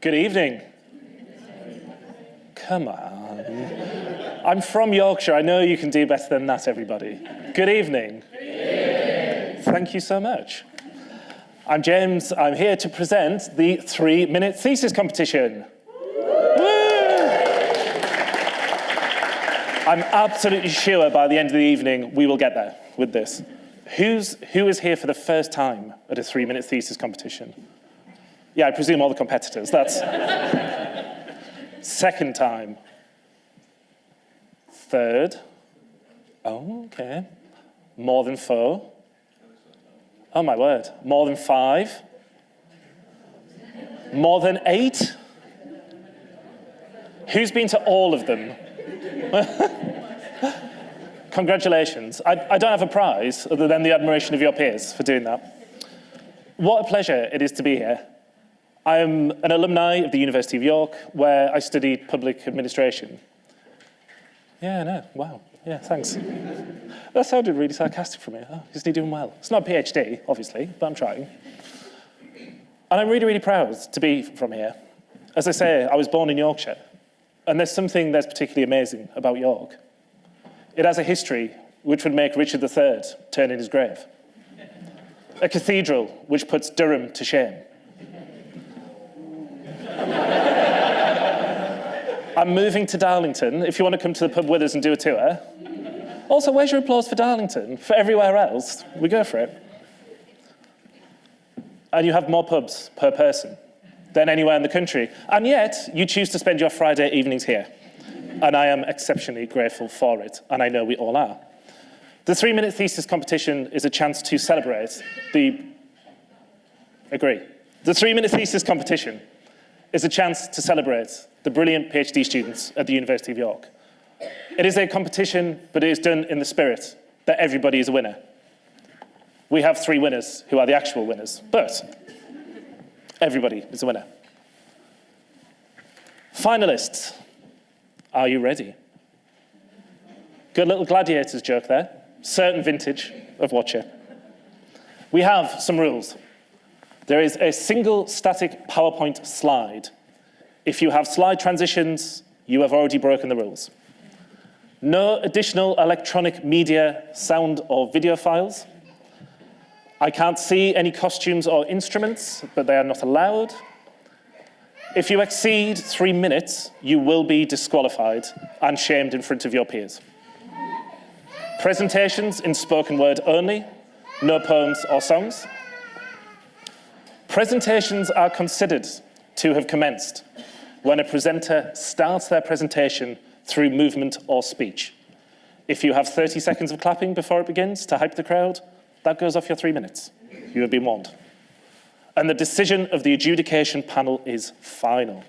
Good evening. Come on. I'm from Yorkshire. I know you can do better than that, everybody. Good evening. Good evening. Thank you so much. I'm James. I'm here to present the 3-minute thesis competition. I'm absolutely sure by the end of the evening we will get there with this. Who is here for the first time at a 3-minute thesis competition? Yeah, I presume all the competitors. That's second time. Third. Oh, okay. More than 4. Oh, my word. More than 5. More than 8. Who's been to all of them? Congratulations. I don't have a prize other than the admiration of your peers for doing that. What a pleasure it is to be here. I am an alumni of the University of York, where I studied public administration. Yeah, I know. Wow. Yeah, thanks. That sounded really sarcastic from me. Oh, isn't he doing well? It's not a PhD, obviously, but I'm trying. And I'm really, really proud to be from here. As I say, I was born in Yorkshire, and there's something that's particularly amazing about York. It has a history which would make Richard III turn in his grave. A cathedral which puts Durham to shame. I'm moving to Darlington, if you want to come to the pub with us and do a tour. Also, where's your applause for Darlington? For everywhere else, we go for it. And you have more pubs per person than anywhere in the country. And yet, you choose to spend your Friday evenings here. And I am exceptionally grateful for it, and I know we all are. The 3-minute thesis competition is a chance to celebrate the... Agree. The 3-minute thesis competition is a chance to celebrate the brilliant PhD students at the University of York. It is a competition, but it is done in the spirit that everybody is a winner. We have 3 winners who are the actual winners, but everybody is a winner. Finalists, are you ready? Good little gladiators joke there. Certain vintage of watcher. We have some rules. There is a single static PowerPoint slide. If you have slide transitions, you have already broken the rules. No additional electronic media, sound or video files. I can't see any costumes or instruments, but they are not allowed. If you exceed 3 minutes, you will be disqualified and shamed in front of your peers. Presentations in spoken word only, no poems or songs. Presentations are considered to have commenced when a presenter starts their presentation through movement or speech. If you have 30 seconds of clapping before it begins to hype the crowd, that goes off your 3 minutes. You have been warned. And the decision of the adjudication panel is final.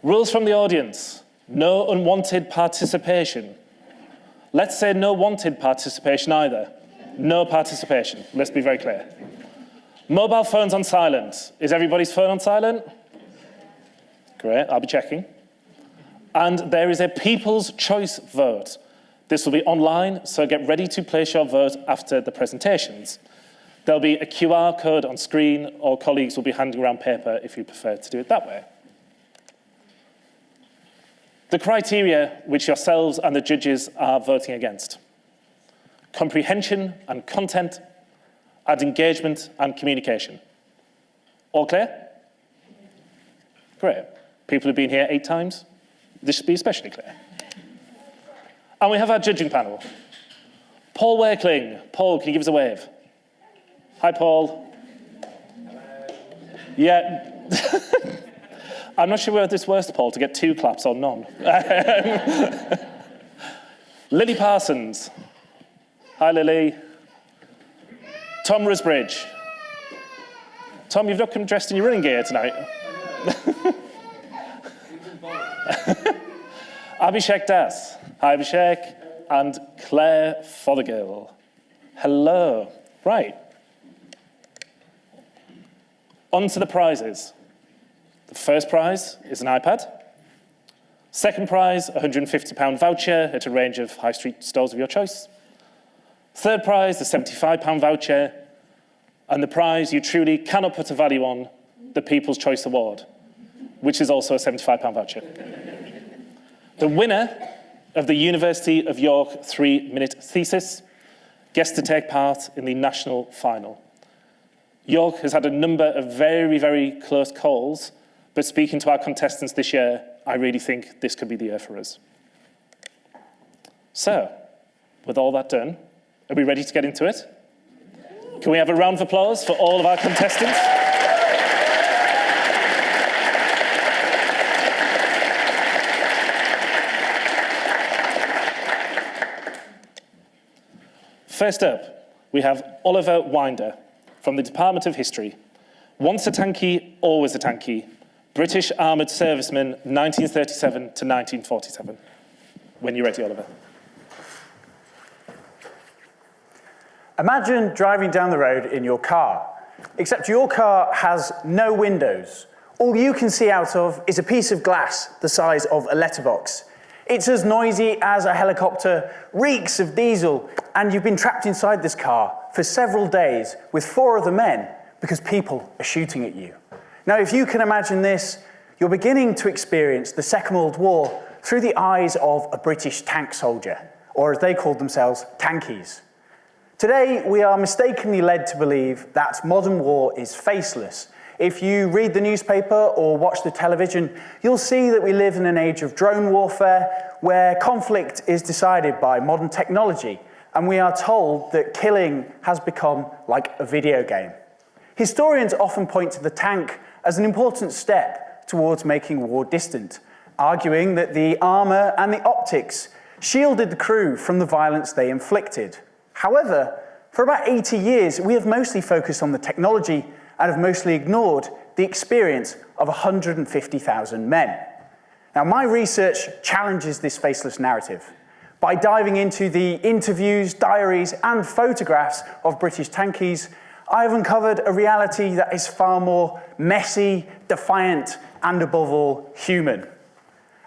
Rules from the audience. No unwanted participation. Let's say no wanted participation either. No participation. Let's be very clear. Mobile phones on silent. Is everybody's phone on silent? Great, I'll be checking. And there is a people's choice vote. This will be online, so get ready to place your vote after the presentations. There'll be a QR code on screen, or colleagues will be handing around paper if you prefer to do it that way. The criteria which yourselves and the judges are voting against: comprehension and content, and engagement and communication. All clear? Great. People have been here 8 times. This should be especially clear. And we have our judging panel. Paul Wakeling. Paul, can you give us a wave? Hi, Paul. Yeah. I'm not sure whether this works, Paul, to get 2 claps or none. Lily Parsons. Hi, Lily. Tom Rusbridge. Tom, you've not come dressed in your running gear tonight. Abhishek Das. Hi, Abhishek. And Claire Fothergill. Hello. Right. On to the prizes. The first prize is an iPad. Second prize, a £150 voucher at a range of high street stores of your choice. Third prize, a £75 voucher. And the prize you truly cannot put a value on the People's Choice Award, which is also a £75 voucher. The winner of the University of York 3 Minute Thesis gets to take part in the national final. York has had a number of very, very close calls, but speaking to our contestants this year, I really think this could be the year for us. So, with all that done, are we ready to get into it? Can we have a round of applause for all of our contestants? First up, we have Oliver Winder from the Department of History. Once a tankie, always a tankie. British Armoured Serviceman, 1937 to 1947. When you're ready, Oliver. Imagine driving down the road in your car, except your car has no windows. All you can see out of is a piece of glass the size of a letterbox. It's as noisy as a helicopter, reeks of diesel, and you've been trapped inside this car for several days with 4 other men because people are shooting at you. Now, if you can imagine this, you're beginning to experience the Second World War through the eyes of a British tank soldier, or as they called themselves, tankies. Today, we are mistakenly led to believe that modern war is faceless. If you read the newspaper or watch the television, you'll see that we live in an age of drone warfare where conflict is decided by modern technology, and we are told that killing has become like a video game. Historians often point to the tank as an important step towards making war distant, arguing that the armour and the optics shielded the crew from the violence they inflicted. However, for about 80 years, we have mostly focused on the technology and have mostly ignored the experience of 150,000 men. Now, my research challenges this faceless narrative. By diving into the interviews, diaries, and photographs of British tankies, I have uncovered a reality that is far more messy, defiant, and above all, human.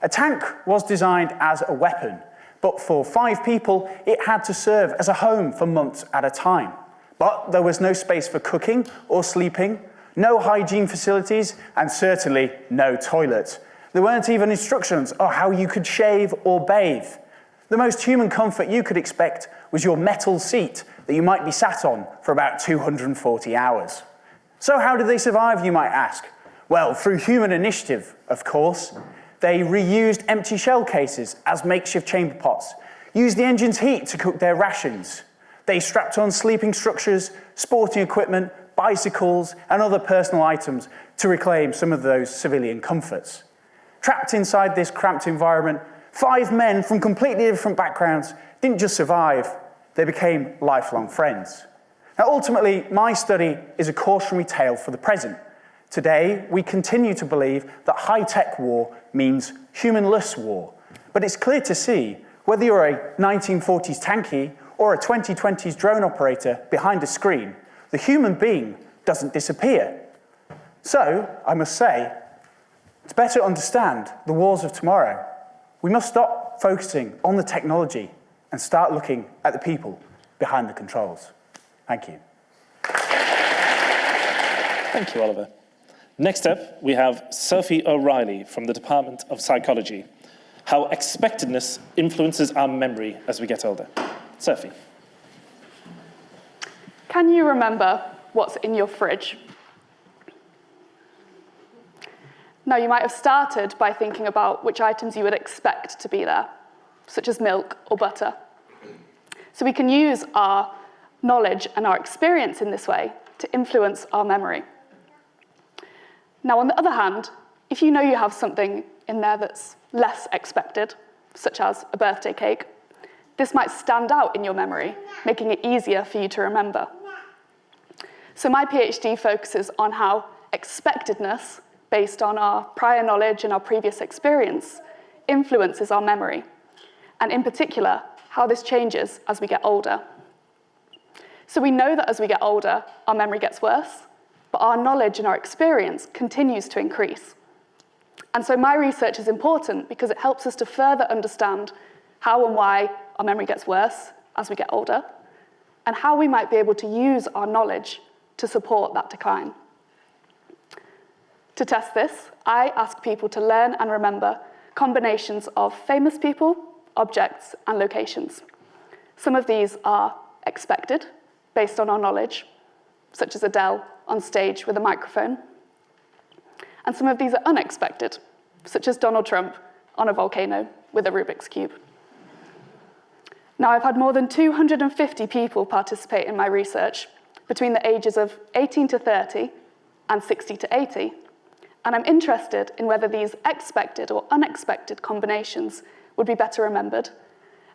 A tank was designed as a weapon, but for 5 people, it had to serve as a home for months at a time. But there was no space for cooking or sleeping, no hygiene facilities, and certainly no toilet. There weren't even instructions on how you could shave or bathe. The most human comfort you could expect was your metal seat that you might be sat on for about 240 hours. So how did they survive, you might ask? Well, through human initiative, of course. They reused empty shell cases as makeshift chamber pots, used the engine's heat to cook their rations. They strapped on sleeping structures, sporting equipment, bicycles, and other personal items to reclaim some of those civilian comforts. Trapped inside this cramped environment, 5 men from completely different backgrounds didn't just survive, they became lifelong friends. Now, ultimately, my study is a cautionary tale for the present. Today, we continue to believe that high-tech war means humanless war. But it's clear to see, whether you're a 1940s tankie or a 2020s drone operator behind a screen, the human being doesn't disappear. So, I must say, to better understand the wars of tomorrow, we must stop focusing on the technology and start looking at the people behind the controls. Thank you. Thank you, Oliver. Next up, we have Sophie O'Reilly from the Department of Psychology. How expectedness influences our memory as we get older. Sophie. Can you remember what's in your fridge? Now, you might have started by thinking about which items you would expect to be there, such as milk or butter. So we can use our knowledge and our experience in this way to influence our memory. Now, on the other hand, if you know you have something in there that's less expected, such as a birthday cake, this might stand out in your memory, making it easier for you to remember. So my PhD focuses on how expectedness, based on our prior knowledge and our previous experience, influences our memory, and in particular, how this changes as we get older. So we know that as we get older, our memory gets worse, but our knowledge and our experience continues to increase. And so my research is important because it helps us to further understand how and why our memory gets worse as we get older, and how we might be able to use our knowledge to support that decline. To test this, I ask people to learn and remember combinations of famous people, objects, and locations. Some of these are expected, based on our knowledge, such as Adele on stage with a microphone. And some of these are unexpected, such as Donald Trump on a volcano with a Rubik's Cube. Now, I've had more than 250 people participate in my research between the ages of 18 to 30 and 60 to 80, and I'm interested in whether these expected or unexpected combinations would be better remembered,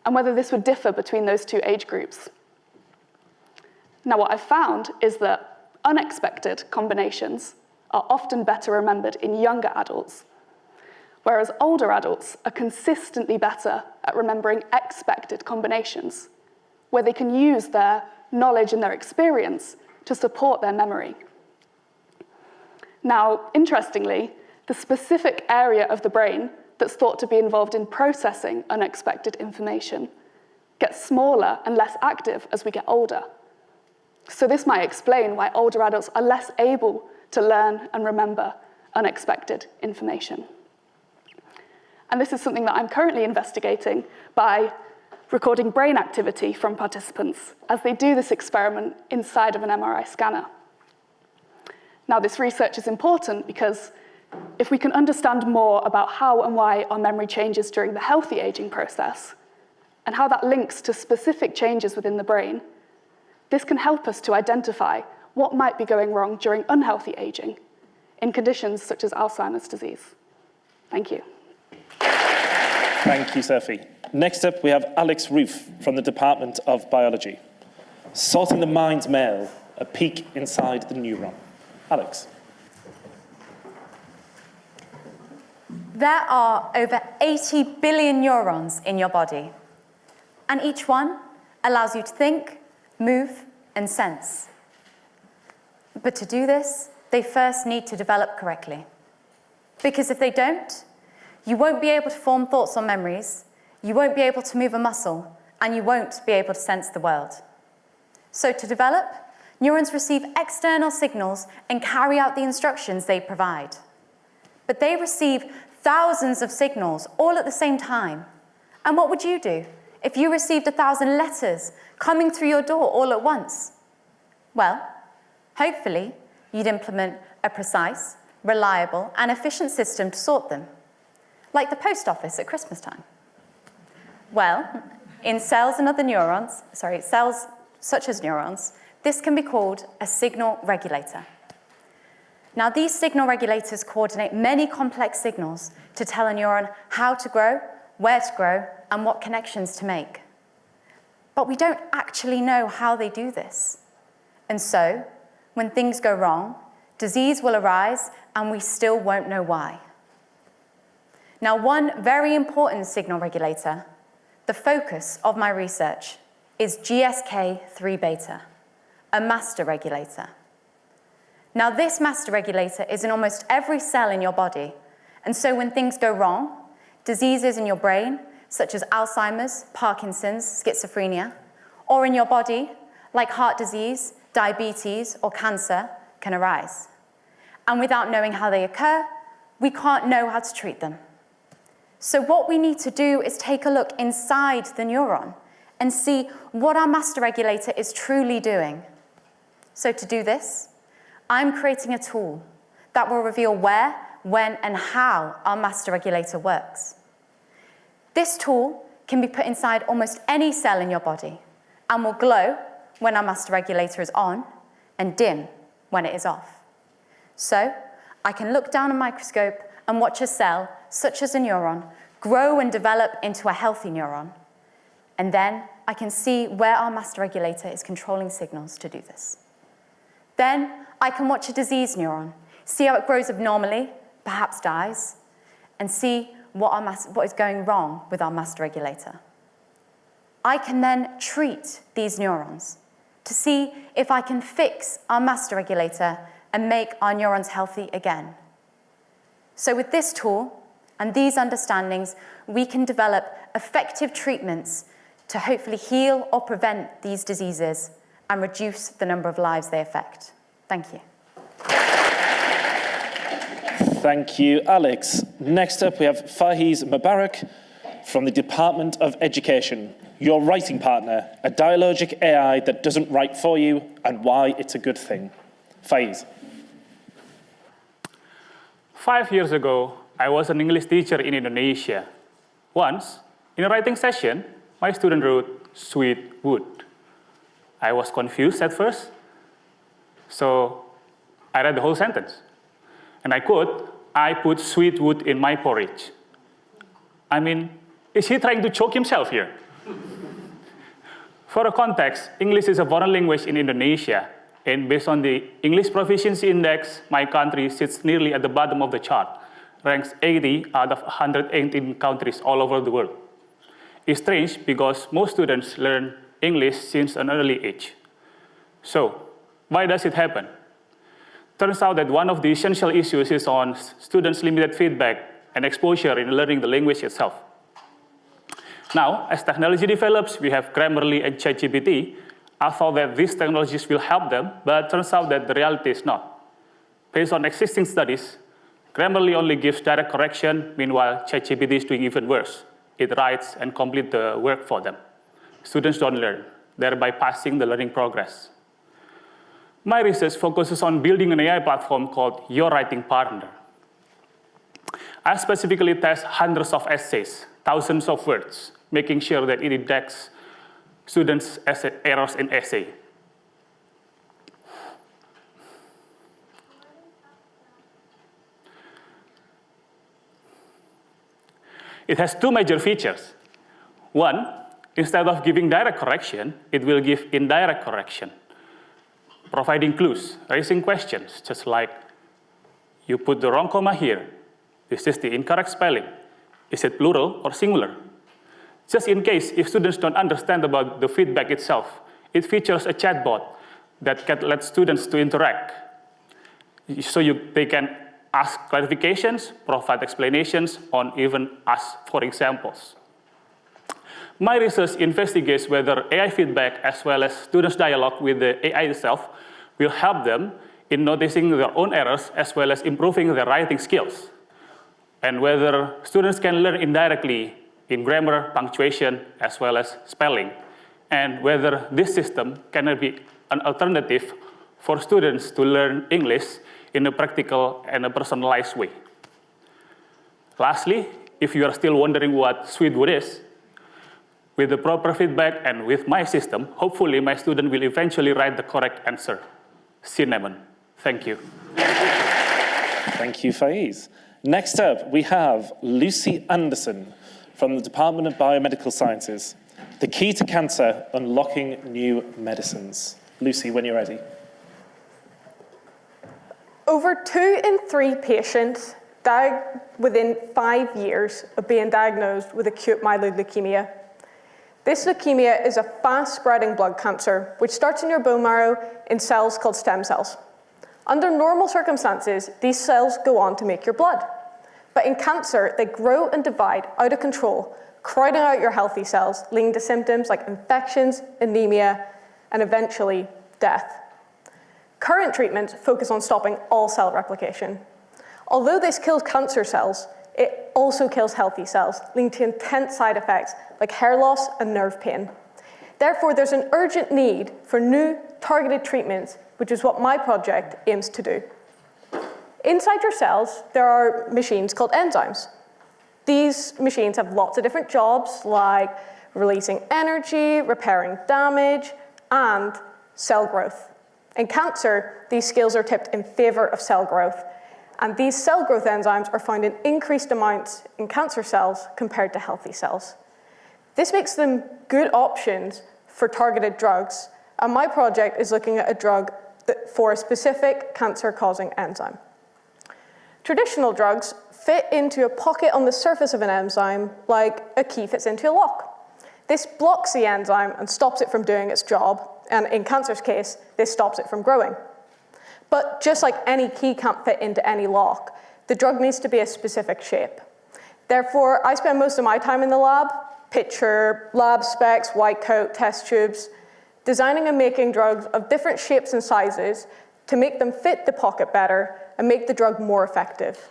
and whether this would differ between those two age groups. Now, what I've found is that unexpected combinations are often better remembered in younger adults, whereas older adults are consistently better at remembering expected combinations, where they can use their knowledge and their experience to support their memory. Now, interestingly, the specific area of the brain that's thought to be involved in processing unexpected information gets smaller and less active as we get older. So this might explain why older adults are less able to learn and remember unexpected information. And this is something that I'm currently investigating by recording brain activity from participants as they do this experiment inside of an MRI scanner. Now, this research is important because if we can understand more about how and why our memory changes during the healthy aging process, and how that links to specific changes within the brain, this can help us to identify what might be going wrong during unhealthy aging in conditions such as Alzheimer's disease. Thank you. Thank you, Sophie. Next up, we have Alex Roof from the Department of Biology. Sorting the mind's mail, a peek inside the neuron. Alex. There are over 80 billion neurons in your body, and each one allows you to think, move, and sense. But to do this, they first need to develop correctly. Because if they don't, you won't be able to form thoughts or memories, you won't be able to move a muscle, and you won't be able to sense the world. So to develop, neurons receive external signals and carry out the instructions they provide. But they receive thousands of signals all at the same time. And what would you do if you received 1,000 letters coming through your door all at once? Well, hopefully, you'd implement a precise, reliable, and efficient system to sort them, like the post office at Christmas time. Well, in cells such as neurons, this can be called a signal regulator. Now, these signal regulators coordinate many complex signals to tell a neuron how to grow, where to grow, and what connections to make. But we don't actually know how they do this. And so, when things go wrong, disease will arise, and we still won't know why. Now, one very important signal regulator, the focus of my research, is GSK3 beta, a master regulator. Now, this master regulator is in almost every cell in your body, and so when things go wrong, diseases in your brain, such as Alzheimer's, Parkinson's, schizophrenia, or in your body, like heart disease, diabetes, or cancer, can arise. And without knowing how they occur, we can't know how to treat them. So what we need to do is take a look inside the neuron and see what our master regulator is truly doing. So to do this, I'm creating a tool that will reveal where, when, and how our master regulator works. This tool can be put inside almost any cell in your body and will glow when our master regulator is on and dim when it is off. So I can look down a microscope and watch a cell, such as a neuron, grow and develop into a healthy neuron. And then I can see where our master regulator is controlling signals to do this. Then I can watch a diseased neuron, see how it grows abnormally, perhaps dies, and see what is going wrong with our master regulator. I can then treat these neurons to see if I can fix our master regulator and make our neurons healthy again. So with this tool and these understandings, we can develop effective treatments to hopefully heal or prevent these diseases and reduce the number of lives they affect. Thank you. Thank you, Alex. Next up, we have Fahiz Mubarak from the Department of Education. Your writing partner, a dialogic AI that doesn't write for you, and why it's a good thing. Fahiz. 5 years ago, I was an English teacher in Indonesia. Once, in a writing session, my student wrote "sweet wood." I was confused at first, so I read the whole sentence. And I quote, "I put sweet wood in my porridge." I mean, is he trying to choke himself here? For a context, English is a foreign language in Indonesia, and based on the English Proficiency Index, my country sits nearly at the bottom of the chart, ranks 80 out of 118 countries all over the world. It's strange because most students learn English since an early age. So, why does it happen? Turns out that one of the essential issues is on students' limited feedback and exposure in learning the language itself. Now, as technology develops, we have Grammarly and ChatGPT. I thought that these technologies will help them, but it turns out that the reality is not. Based on existing studies, Grammarly only gives direct correction, meanwhile ChatGPT is doing even worse. It writes and completes the work for them. Students don't learn, thereby passing the learning progress. My research focuses on building an AI platform called Your Writing Partner. I specifically test hundreds of essays, thousands of words, making sure that it detects students' errors in essay. It has two major features. One, instead of giving direct correction, it will give indirect correction, providing clues, raising questions, just like, you put the wrong comma here. This is the incorrect spelling. Is it plural or singular? Just in case, if students don't understand about the feedback itself, it features a chatbot that can let students to interact. So they can ask clarifications, provide explanations, or even ask for examples. My research investigates whether AI feedback as well as students' dialogue with the AI itself will help them in noticing their own errors as well as improving their writing skills, and whether students can learn indirectly in grammar, punctuation, as well as spelling, and whether this system can be an alternative for students to learn English in a practical and a personalized way. Lastly, if you are still wondering what sweet wood is, with the proper feedback and with my system, hopefully my student will eventually write the correct answer, cinnamon. Thank you. Thank you, Fahiz. Next up, we have Lucy Anderson from the Department of Biomedical Sciences. The key to cancer, unlocking new medicines. Lucy, when you're ready. Over 2 in 3 patients die within 5 years of being diagnosed with acute myeloid leukemia. This leukemia is a fast-spreading blood cancer which starts in your bone marrow in cells called stem cells. Under normal circumstances, these cells go on to make your blood. But in cancer, they grow and divide out of control, crowding out your healthy cells, leading to symptoms like infections, anemia, and eventually death. Current treatments focus on stopping all cell replication. Although this kills cancer cells, it also kills healthy cells, leading to intense side effects like hair loss and nerve pain. Therefore, there's an urgent need for new targeted treatments, which is what my project aims to do. Inside your cells, there are machines called enzymes. These machines have lots of different jobs, like releasing energy, repairing damage, and cell growth. In cancer, these skills are tipped in favor of cell growth, and these cell growth enzymes are found in increased amounts in cancer cells compared to healthy cells. This makes them good options for targeted drugs, and my project is looking at a drug for a specific cancer-causing enzyme. Traditional drugs fit into a pocket on the surface of an enzyme like a key fits into a lock. This blocks the enzyme and stops it from doing its job, and in cancer's case, this stops it from growing. But just like any key can't fit into any lock, the drug needs to be a specific shape. Therefore, I spend most of my time in the lab, picture lab specs, white coat, test tubes, designing and making drugs of different shapes and sizes to make them fit the pocket better and make the drug more effective.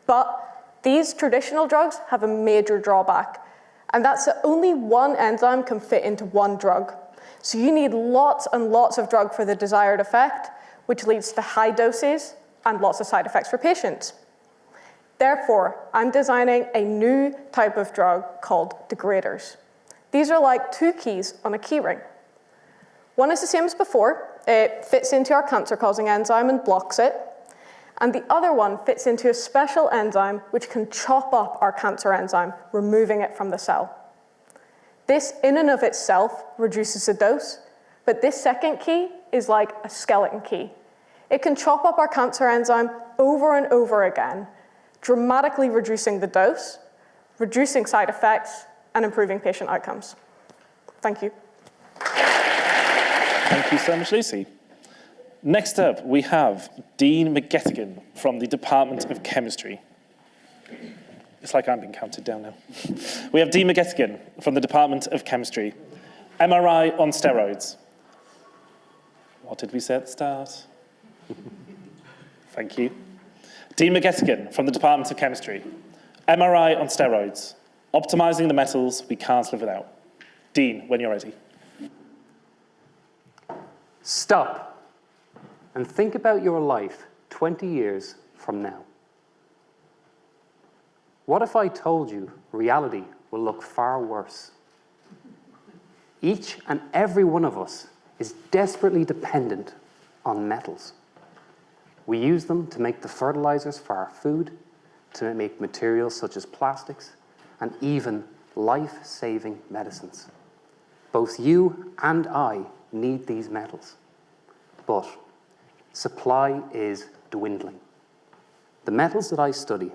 But these traditional drugs have a major drawback, and that's that only one enzyme can fit into one drug. So you need lots and lots of drug for the desired effect, which leads to high doses and lots of side effects for patients. Therefore, I'm designing a new type of drug called degraders. These are like two keys on a key ring. One is the same as before. It fits into our cancer-causing enzyme and blocks it. And the other one fits into a special enzyme which can chop up our cancer enzyme, removing it from the cell. This, in and of itself, reduces the dose, but this second key is like a skeleton key. It can chop up our cancer enzyme over and over again, dramatically reducing the dose, reducing side effects, and improving patient outcomes. Thank you. Thank you so much, Lucy. Next up, we have Dean McGettigan from the Department of Chemistry. It's like I'm being counted down now. We have Dean McGettigan from the Department of Chemistry. MRI on steroids. What did we say at the start? Thank you. Dean McGettigan from the Department of Chemistry. MRI on steroids. Optimizing the metals we can't live without. Dean, when you're ready. Stop and think about your life 20 years from now. What if I told you reality will look far worse? Each and every one of us is desperately dependent on metals. We use them to make the fertilizers for our food, to make materials such as plastics, and even life-saving medicines. Both you and I need these metals, but supply is dwindling. The metals that I study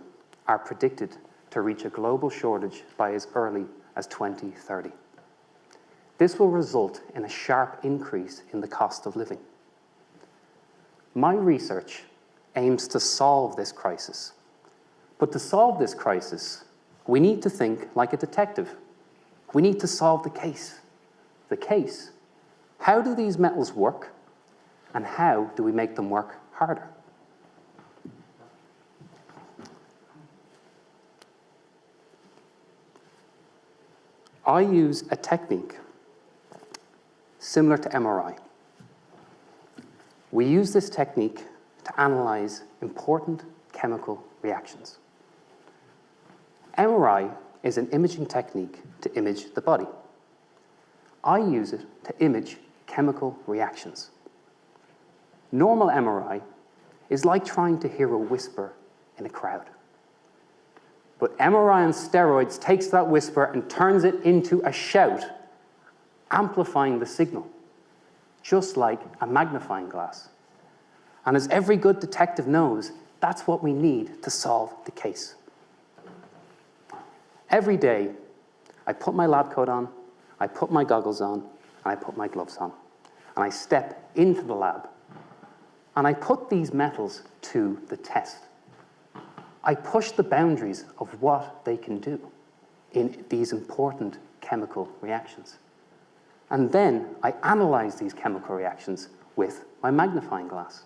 are predicted to reach a global shortage by as early as 2030. This will result in a sharp increase in the cost of living. My research aims to solve this crisis. But to solve this crisis, we need to think like a detective. We need to solve the case. The case. How do these metals work? And how do we make them work harder? I use a technique similar to MRI. We use this technique to analyze important chemical reactions. MRI is an imaging technique to image the body. I use it to image chemical reactions. Normal MRI is like trying to hear a whisper in a crowd. But MRI on steroids takes that whisper and turns it into a shout, amplifying the signal, just like a magnifying glass. And as every good detective knows, that's what we need to solve the case. Every day, I put my lab coat on, I put my goggles on, and I put my gloves on. And I step into the lab, and I put these metals to the test. I push the boundaries of what they can do in these important chemical reactions. And then I analyze these chemical reactions with my magnifying glass.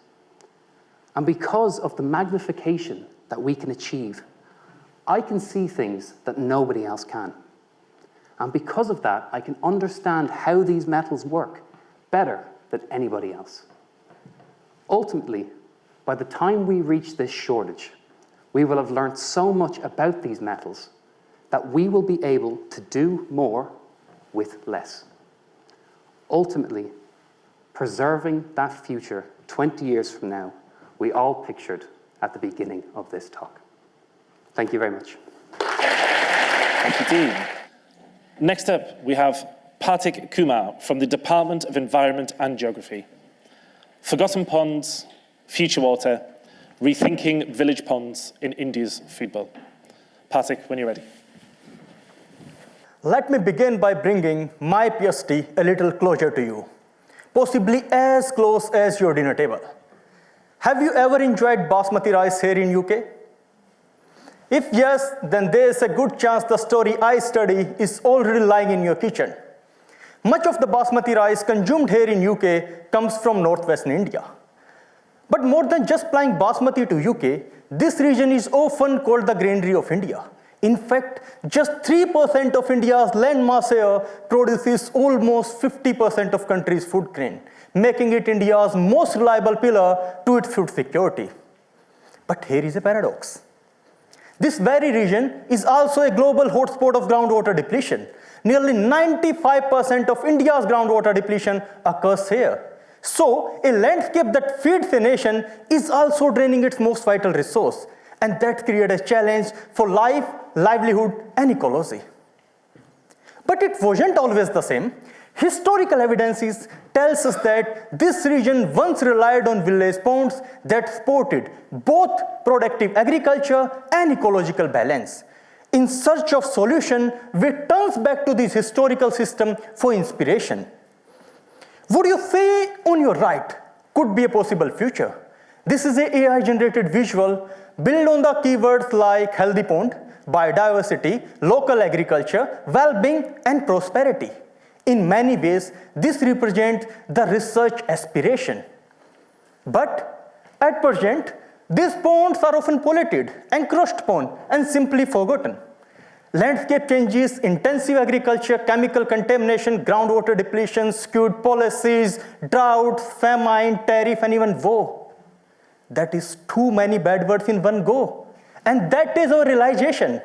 And because of the magnification that we can achieve, I can see things that nobody else can. And because of that, I can understand how these metals work better than anybody else. Ultimately, by the time we reach this shortage, we will have learned so much about these metals that we will be able to do more with less. Ultimately, preserving that future 20 years from now, we all pictured at the beginning of this talk. Thank you very much. Thank you, Dean. Next up, we have Partik Kumar from the Department of Environment and Geography. Forgotten ponds, future water, rethinking village ponds in India's food bowl. Partik, when you're ready. Let me begin by bringing my PhD a little closer to you, possibly as close as your dinner table. Have you ever enjoyed basmati rice here in UK? If yes, then there's a good chance the story I study is already lying in your kitchen. Much of the basmati rice consumed here in UK comes from northwestern India. But more than just flying basmati to UK, this region is often called the granary of India. In fact, just 3% of India's land mass here produces almost 50% of country's food grain, making it India's most reliable pillar to its food security. But here is a paradox. This very region is also a global hotspot of groundwater depletion. Nearly 95% of India's groundwater depletion occurs here. So, a landscape that feeds a nation is also draining its most vital resource, and that creates a challenge for life, livelihood, and ecology. But it wasn't always the same. Historical evidence tells us that this region once relied on village ponds that supported both productive agriculture and ecological balance. In search of solution, we turn back to this historical system for inspiration. Would you say on your right could be a possible future? This is an AI-generated visual built on the keywords like healthy pond, biodiversity, local agriculture, well-being, and prosperity. In many ways, this represents the research aspiration. But at present, these ponds are often polluted, encroached upon, and simply forgotten. Landscape changes, intensive agriculture, chemical contamination, groundwater depletion, skewed policies, droughts, famine, tariff, and even war. That is too many bad words in one go. And that is our realization.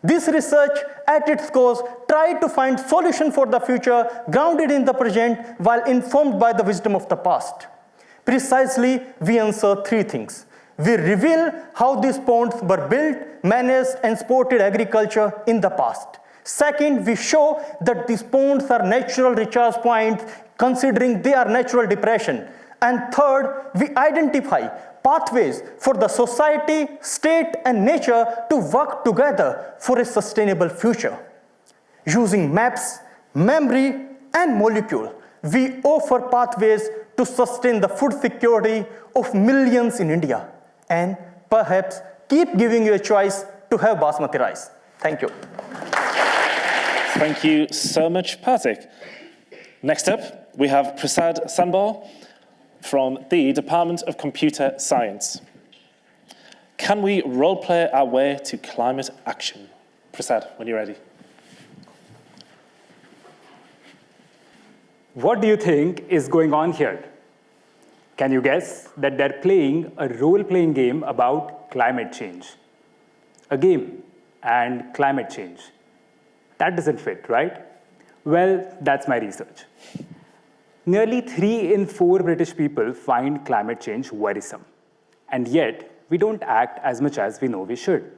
This research, at its core, tried to find solution for the future grounded in the present while informed by the wisdom of the past. Precisely, we answer three things. We reveal how these ponds were built, managed, and supported agriculture in the past. Second, we show that these ponds are natural recharge points, considering they are natural depression. And third, we identify pathways for the society, state, and nature to work together for a sustainable future. Using maps, memory, and molecule, we offer pathways to sustain the food security of millions in India, and perhaps keep giving you a choice to have basmati rice. Thank you. Thank you so much, Partik. Next up, we have Prasad Sanbor from the Department of Computer Science. Can we role-play our way to climate action? Prasad, when you're ready. What do you think is going on here? Can you guess that they're playing a role-playing game about climate change? A game and climate change. That doesn't fit, right? Well, that's my research. Nearly 3 in 4 British people find climate change worrisome. And yet, we don't act as much as we know we should.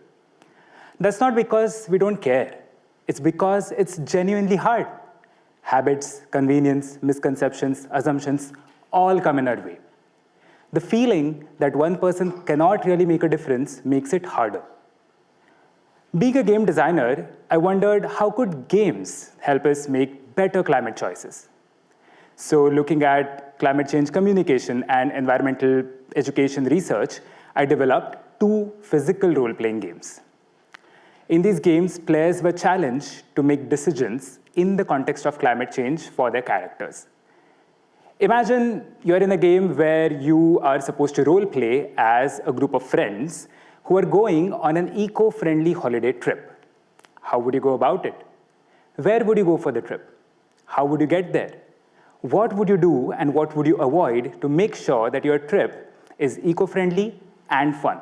That's not because we don't care. It's because it's genuinely hard. Habits, convenience, misconceptions, assumptions all come in our way. The feeling that one person cannot really make a difference makes it harder. Being a game designer, I wondered how could games help us make better climate choices? So looking at climate change communication and environmental education research, I developed 2 physical role-playing games. In these games, players were challenged to make decisions in the context of climate change for their characters. Imagine you're in a game where you are supposed to role-play as a group of friends who are going on an eco-friendly holiday trip. How would you go about it? Where would you go for the trip? How would you get there? What would you do and what would you avoid to make sure that your trip is eco-friendly and fun?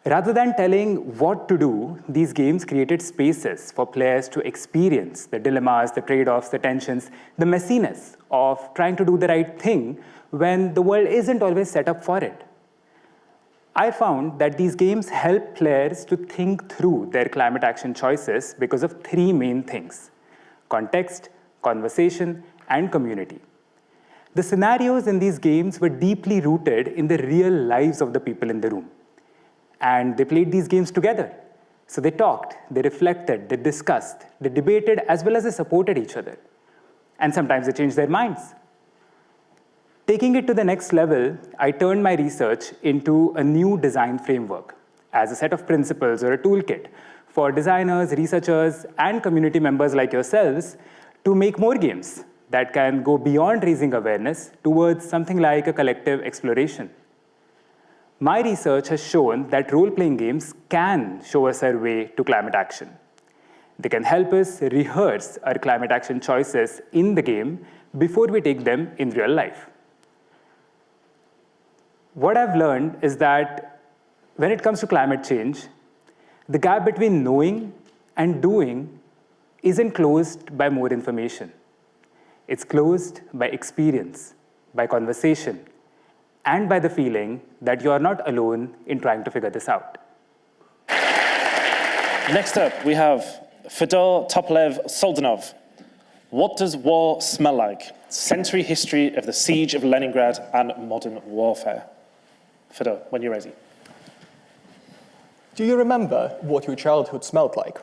Rather than telling what to do, these games created spaces for players to experience the dilemmas, the trade-offs, the tensions, the messiness of trying to do the right thing when the world isn't always set up for it. I found that these games help players to think through their climate action choices because of 3 main things: context, conversation, and community. The scenarios in these games were deeply rooted in the real lives of the people in the room. And they played these games together. So they talked, they reflected, they discussed, they debated, as well as they supported each other. And sometimes they changed their minds. Taking it to the next level, I turned my research into a new design framework as a set of principles or a toolkit for designers, researchers, and community members like yourselves to make more games that can go beyond raising awareness towards something like a collective exploration. My research has shown that role-playing games can show us our way to climate action. They can help us rehearse our climate action choices in the game before we take them in real life. What I've learned is that when it comes to climate change, the gap between knowing and doing isn't closed by more information. It's closed by experience, by conversation, and by the feeling that you are not alone in trying to figure this out. Next up, we have Fedor Toplev-Soldanov. What does war smell like? Century history of the siege of Leningrad and modern warfare. Fedor, when you're ready. Do you remember what your childhood smelled like?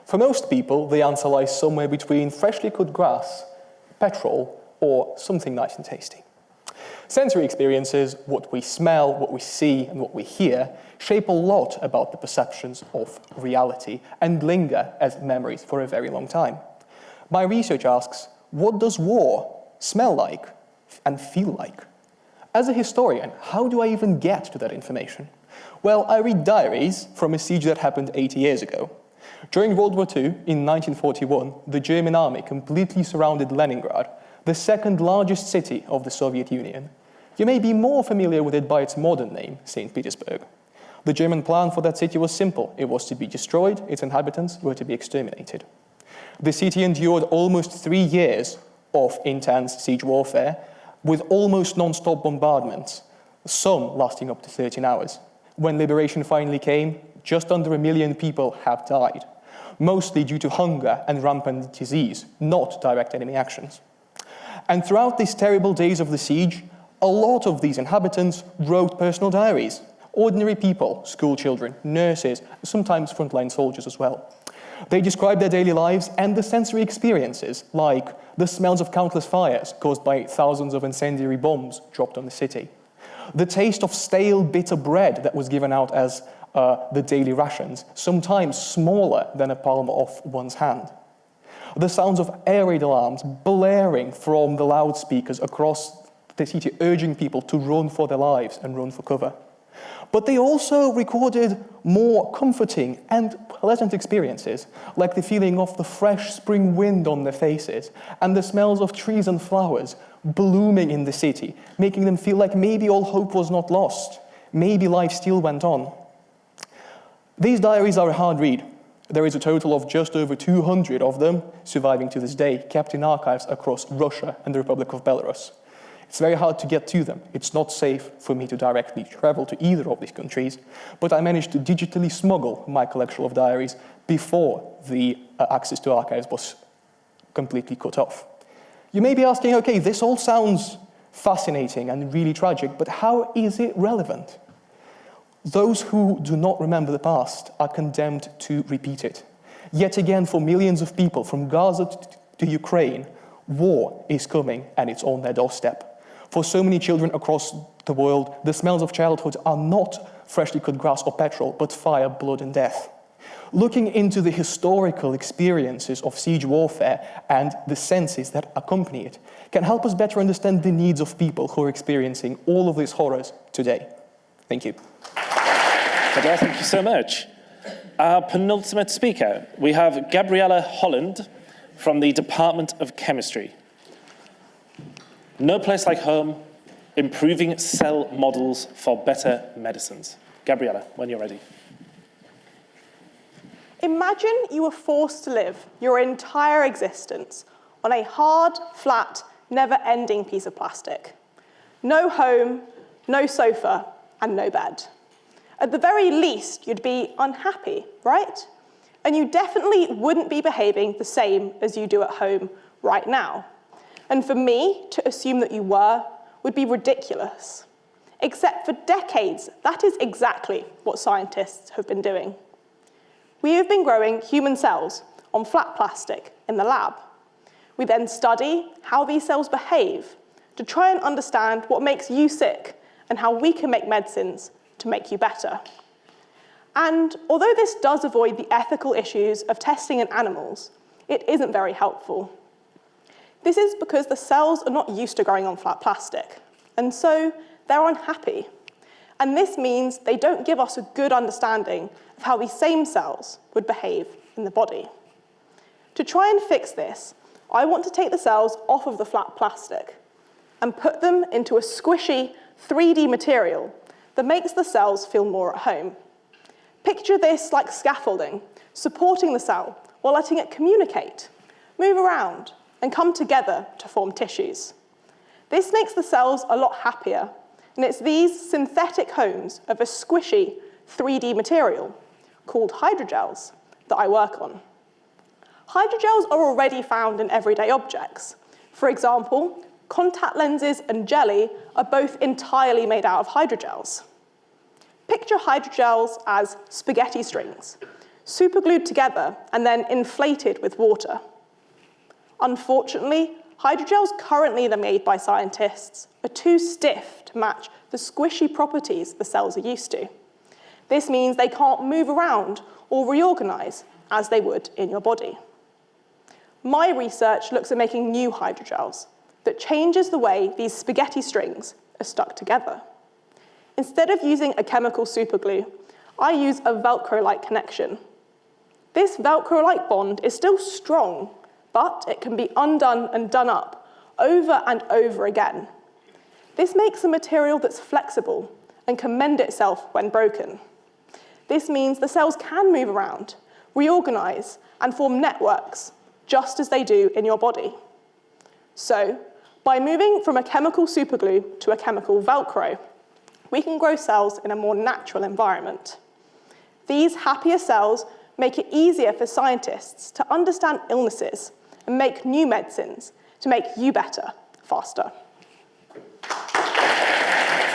For most people, the answer lies somewhere between freshly cut grass, petrol, or something nice and tasty. Sensory experiences, what we smell, what we see, and what we hear, shape a lot about the perceptions of reality and linger as memories for a very long time. My research asks, what does war smell like and feel like? As a historian, how do I even get to that information? Well, I read diaries from a siege that happened 80 years ago. During World War II, in 1941, the German army completely surrounded Leningrad, the second largest city of the Soviet Union. You may be more familiar with it by its modern name, St. Petersburg. The German plan for that city was simple. It was to be destroyed, its inhabitants were to be exterminated. The city endured almost 3 years of intense siege warfare, with almost non-stop bombardments, some lasting up to 13 hours. When liberation finally came, just under 1 million people have died, mostly due to hunger and rampant disease, not direct enemy actions. And throughout these terrible days of the siege, a lot of these inhabitants wrote personal diaries. Ordinary people, school children, nurses, sometimes frontline soldiers as well. They described their daily lives and the sensory experiences, like the smells of countless fires caused by thousands of incendiary bombs dropped on the city, the taste of stale, bitter bread that was given out as the daily rations, sometimes smaller than a palm of one's hand, the sounds of air raid alarms blaring from the loudspeakers across the city, urging people to run for their lives and run for cover. But they also recorded more comforting and pleasant experiences, like the feeling of the fresh spring wind on their faces and the smells of trees and flowers blooming in the city, making them feel like maybe all hope was not lost, maybe life still went on. These diaries are a hard read. There is a total of just over 200 of them surviving to this day, kept in archives across Russia and the Republic of Belarus. It's very hard to get to them. It's not safe for me to directly travel to either of these countries, but I managed to digitally smuggle my collection of diaries before the access to archives was completely cut off. You may be asking, okay, this all sounds fascinating and really tragic, but how is it relevant? Those who do not remember the past are condemned to repeat it. Yet again, for millions of people from Gaza to Ukraine, war is coming and it's on their doorstep. For so many children across the world, the smells of childhood are not freshly cut grass or petrol, but fire, blood, and death. Looking into the historical experiences of siege warfare and the senses that accompany it can help us better understand the needs of people who are experiencing all of these horrors today. Thank you. Fedor, thank you so much. Our penultimate speaker, we have Gabriella Holland from the Department of Chemistry. No place like home, improving cell models for better medicines. Gabriella, when you're ready. Imagine you were forced to live your entire existence on a hard, flat, never-ending piece of plastic. No home, no sofa, and no bed. At the very least, you'd be unhappy, right? And you definitely wouldn't be behaving the same as you do at home right now. And for me to assume that you were would be ridiculous. Except for decades, that is exactly what scientists have been doing. We have been growing human cells on flat plastic in the lab. We then study how these cells behave to try and understand what makes you sick and how we can make medicines to make you better. And although this does avoid the ethical issues of testing in animals, it isn't very helpful. This is because the cells are not used to growing on flat plastic, and so they're unhappy. and this means they don't give us a good understanding of how these same cells would behave in the body. To try and fix this, I want to take the cells off of the flat plastic and put them into a squishy 3D material that makes the cells feel more at home. Picture this like scaffolding, supporting the cell while letting it communicate, move around, and come together to form tissues. This makes the cells a lot happier, and it's these synthetic homes of a squishy 3D material, called hydrogels, that I work on. Hydrogels are already found in everyday objects. For example, contact lenses and jelly are both entirely made out of hydrogels. Picture hydrogels as spaghetti strings, superglued together and then inflated with water. Unfortunately, hydrogels currently made by scientists are too stiff to match the squishy properties the cells are used to. This means they can't move around or reorganize as they would in your body. My research looks at making new hydrogels that changes the way these spaghetti strings are stuck together. Instead of using a chemical superglue, I use a Velcro-like connection. This Velcro-like bond is still strong, but it can be undone and done up over and over again. This makes a material that's flexible and can mend itself when broken. This means the cells can move around, reorganize, and form networks, just as they do in your body. So, by moving from a chemical superglue to a chemical Velcro, we can grow cells in a more natural environment. These happier cells make it easier for scientists to understand illnesses and make new medicines to make you better, faster.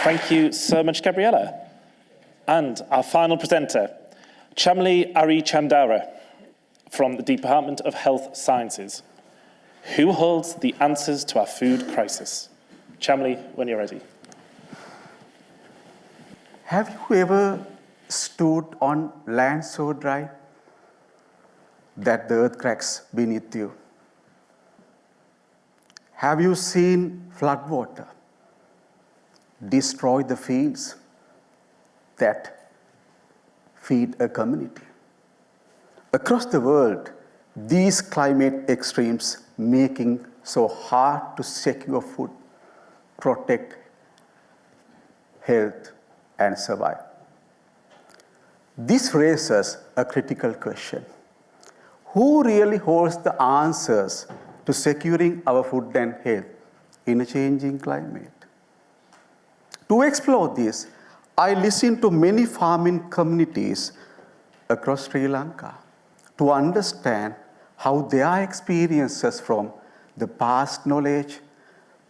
Thank you so much, Gabriella. And our final presenter, Chamli Arichandara from the Department of Health Sciences. Who holds the answers to our food crisis? Chamli, when you're ready. Have you ever stood on land so dry that the earth cracks beneath you? Have you seen floodwater destroy the fields that feed a community? Across the world, these climate extremes making so hard to secure food, protect health, and survive. This raises a critical question. Who really holds the answers to securing our food and health in a changing climate? To explore this, I listened to many farming communities across Sri Lanka to understand how their experiences from the past knowledge,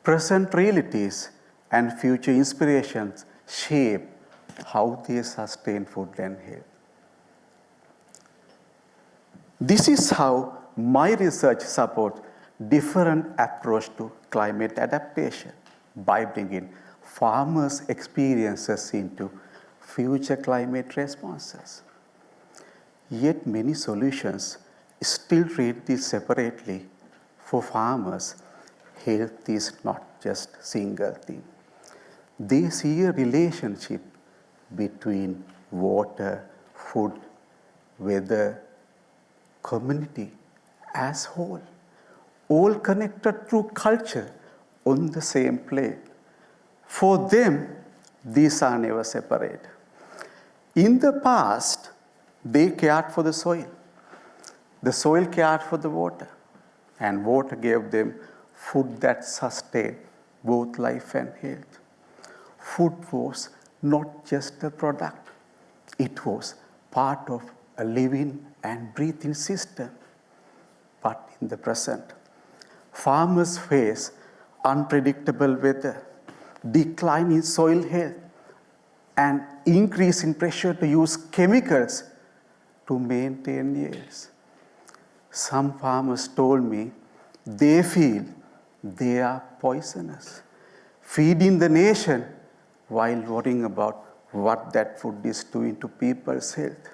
present realities, and future inspirations shape how they sustain food and health. This is how my research supports different approach to climate adaptation by bringing farmers' experiences into future climate responses. Yet many solutions still treat this separately. For farmers, health is not just a single thing. They see a relationship between water, food, weather, community as whole, all connected through culture on the same plate. For them, these are never separate. In the past, they cared for the soil cared for the water, and water gave them food that sustained both life and health. Food was not just a product, it was part of a living and breathing system. But in the present, farmers face unpredictable weather, decline in soil health, and increase in pressure to use chemicals to maintain yields. Some farmers told me they feel they are poisonous, feeding the nation while worrying about what that food is doing to people's health.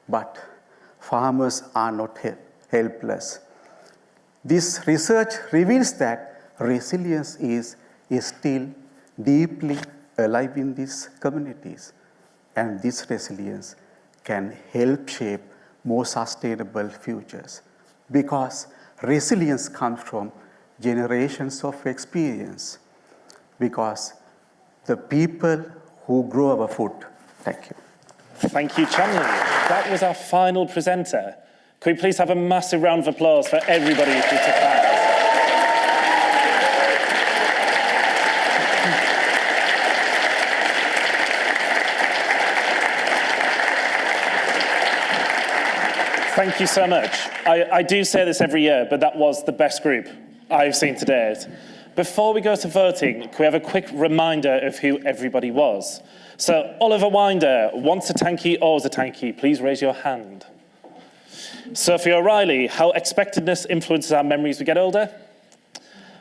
But farmers are not helpless. This research reveals that resilience is still deeply alive in these communities. And this resilience can help shape more sustainable futures, because resilience comes from generations of experience, because the people who grow our food. Thank you. Thank you, Chamley. That was our final presenter. Could we please have a massive round of applause for everybody who took part? Thank you so much. I do say this every year, but that was the best group I've seen to date. Before we go to voting, can we have a quick reminder of who everybody was? So, Oliver Winder, once a tanky, always a tanky. Please raise your hand. Sophie O'Reilly, how expectedness influences our memories as we get older.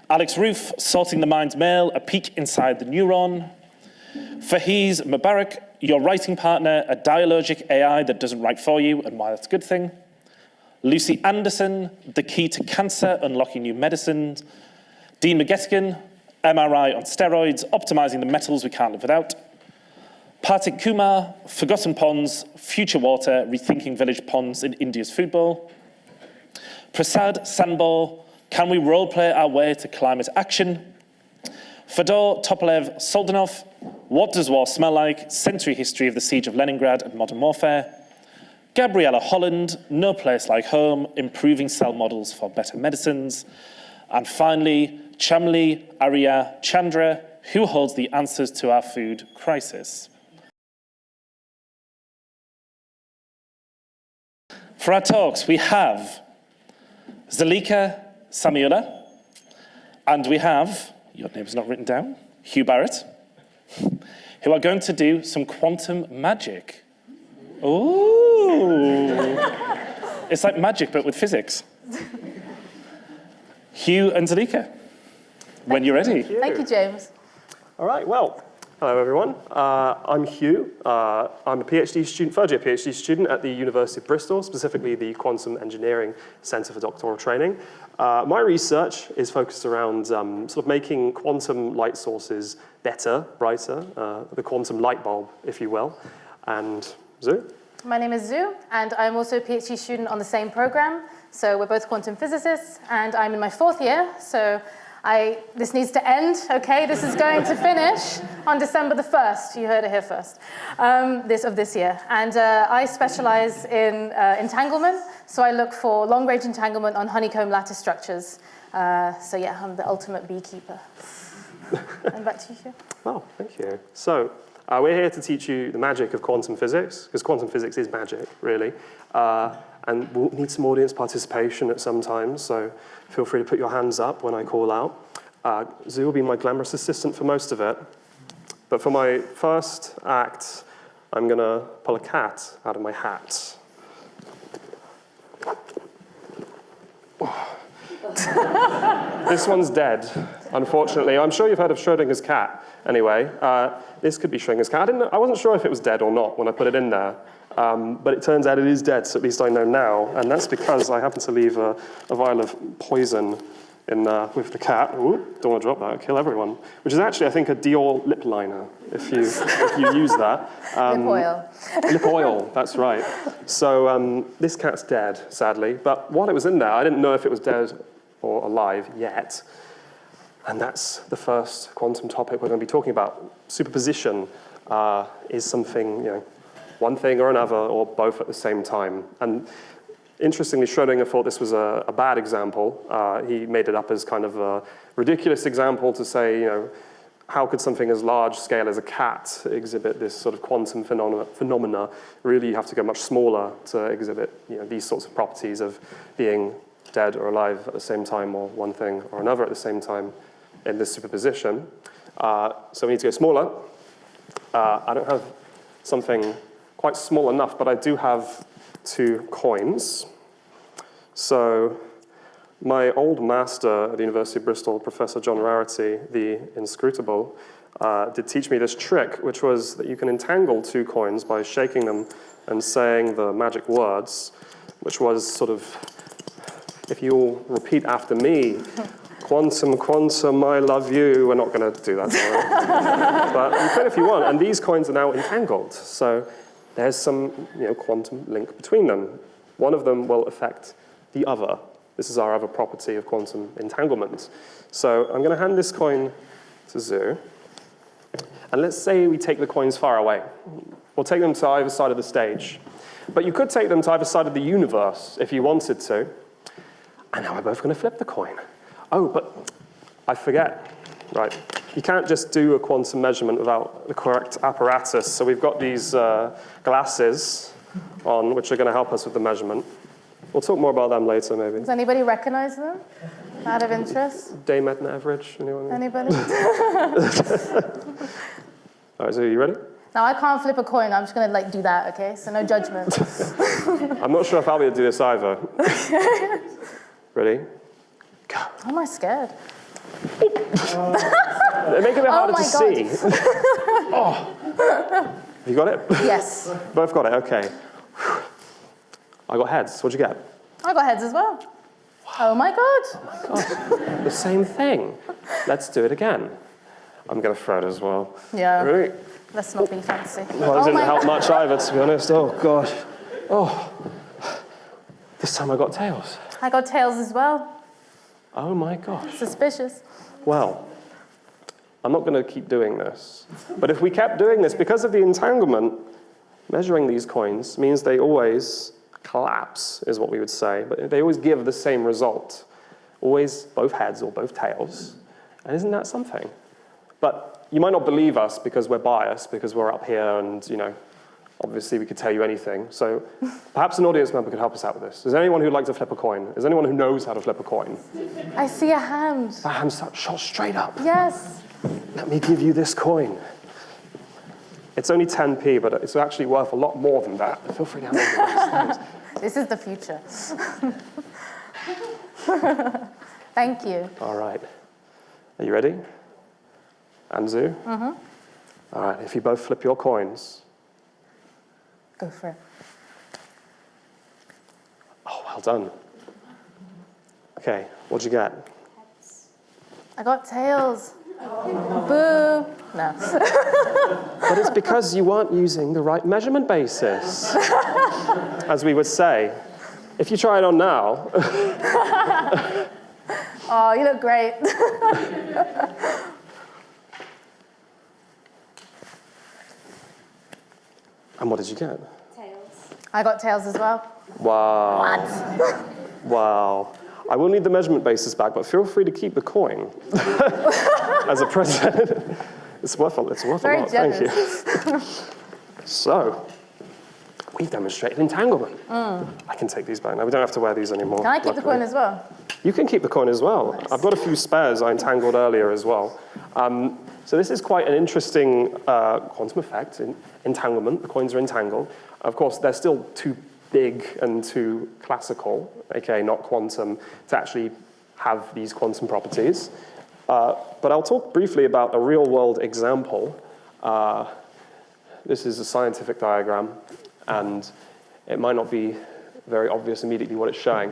Alex Roof, sorting the mind's mail, a peek inside the neuron. Fahiz Mubarak, your writing partner, a dialogic AI that doesn't write for you, and why that's a good thing. Lucy Anderson, the key to cancer, unlocking new medicines. Dean McGettigan, MRI on steroids, optimizing the metals we can't live without. Partik Kumar, forgotten ponds, future water, rethinking village ponds in India's food bowl. Prasad Sambor, can we roleplay our way to climate action? Fedor Topolev Soldanov, what does war smell like? Century history of the siege of Leningrad and modern warfare. Gabriella Holland, no place like home, improving cell models for better medicines. And finally, Chamli Arya Chandra, who holds the answers to our food crisis. For our talks, we have Zalika Samiola, and we have, your name's not written down, Hugh Barrett, who are going to do some quantum magic. Ooh. It's like magic, but with physics. Hugh and Zalika, when you're ready. Thank you, James. All right, well, hello everyone. I'm Hugh. I'm a PhD student, third year PhD student at the University of Bristol, specifically the Quantum Engineering Centre for Doctoral Training. My research is focused around sort of making quantum light sources better, brighter, the quantum light bulb, if you will. And Zoo? My name is Zoo, and I'm also a PhD student on the same program. So we're both quantum physicists, and I'm in my fourth year, so this needs to end, okay? This is going to finish on December the 1st. You heard it here first, of this year. And I specialize in entanglement, so I look for long-range entanglement on honeycomb lattice structures. So yeah, I'm the ultimate beekeeper. And back to you, Hugh. Oh, thank you. So we're here to teach you the magic of quantum physics, because quantum physics is magic, really. And we'll need some audience participation at some time, so feel free to put your hands up when I call out. Zoo will be my glamorous assistant for most of it. But for my first act, I'm going to pull a cat out of my hat. This one's dead, unfortunately. I'm sure you've heard of Schrödinger's cat. Anyway, this could be Schrödinger's cat. I wasn't sure if it was dead or not when I put it in there. But it turns out it is dead, so at least I know now. And that's because I happen to leave a vial of poison with the cat. Ooh, don't want to drop that, it'll kill everyone. Which is actually, I think, a Dior lip liner, if you use that. Lip oil. Lip oil, that's right. So this cat's dead, sadly. But while it was in there, I didn't know if it was dead or alive yet. And that's the first quantum topic we're going to be talking about. Superposition is something, one thing or another, or both at the same time. And interestingly, Schrödinger thought this was a bad example. He made it up as kind of a ridiculous example to say, how could something as large scale as a cat exhibit this sort of quantum phenomena? Really, you have to go much smaller to exhibit these sorts of properties of being dead or alive at the same time, or one thing or another at the same time in this superposition. So we need to go smaller. I don't have something quite small enough, but I do have 2 coins. So my old master at the University of Bristol, Professor John Rarity, the inscrutable, did teach me this trick, which was that you can entangle 2 coins by shaking them and saying the magic words, which was sort of, if you all repeat after me, Quantum, quantum, I love you. We're not going to do that, sorry. But you could if you want. And these coins are now entangled. So there's some quantum link between them. One of them will affect the other. This is our other property of quantum entanglement. So I'm going to hand this coin to Zoo. And let's say we take the coins far away. We'll take them to either side of the stage. But you could take them to either side of the universe if you wanted to. And now we're both going to flip the coin. Oh, but I forget. Right. You can't just do a quantum measurement without the correct apparatus. So we've got these glasses on, which are going to help us with the measurement. We'll talk more about them later, maybe. Does anybody recognize them? Out of interest? Day Medna average? Anyone? Anybody? All right, so are you ready? Now, I can't flip a coin. I'm just going to do that, okay? So no judgment. I'm not sure if I'll be able to do this either. Ready? Go. How am I scared? They make it a bit harder to see. Oh. You got it? Yes. Both got it, okay. I got heads. What'd you get? I got heads as well. Oh my God. Oh my God. The same thing. Let's do it again. I'm going to throw it as well. Yeah. Ready? Let's not be fancy. Well, it didn't help much either, to be honest. Oh, gosh. Oh. This time I got tails. I got tails as well. Oh, my gosh. Suspicious. Well, I'm not going to keep doing this. But if we kept doing this, because of the entanglement, measuring these coins means they always collapse, is what we would say. But they always give the same result. Always both heads or both tails. And isn't that something? But you might not believe us because we're biased, because we're up here and, obviously we could tell you anything. So perhaps an audience member could help us out with this. Is there anyone who'd like to flip a coin? Is there anyone who knows how to flip a coin? I see a hand. That hand's shot straight up. Yes. Let me give you this coin. It's only 10p, but it's actually worth a lot more than that. Feel free to have it. This is the future. Thank you. All right. Are you ready? Anzu? Mm-hmm. All right, if you both flip your coins. Go for it. Oh, well done. Okay, what'd you get? I got tails. Boo. No. But it's because you weren't using the right measurement basis, as we would say. If you try it on now. Oh, you look great. And what did you get? Tails. I got tails as well. Wow. What? Wow. I will need the measurement basis back, but feel free to keep the coin as a present. It's worth a lot. Very Thank you. generous. So, we've demonstrated entanglement. I can take these back now. We don't have to wear these anymore. Can I keep the coin as well? You can keep the coin as well. Nice. I've got a few spares I entangled earlier as well. So this is quite an interesting quantum effect in entanglement. The coins are entangled. Of course, they're still too big and too classical, aka not quantum, to actually have these quantum properties. But I'll talk briefly about a real-world example. This is a scientific diagram, and it might not be very obvious immediately what it's showing.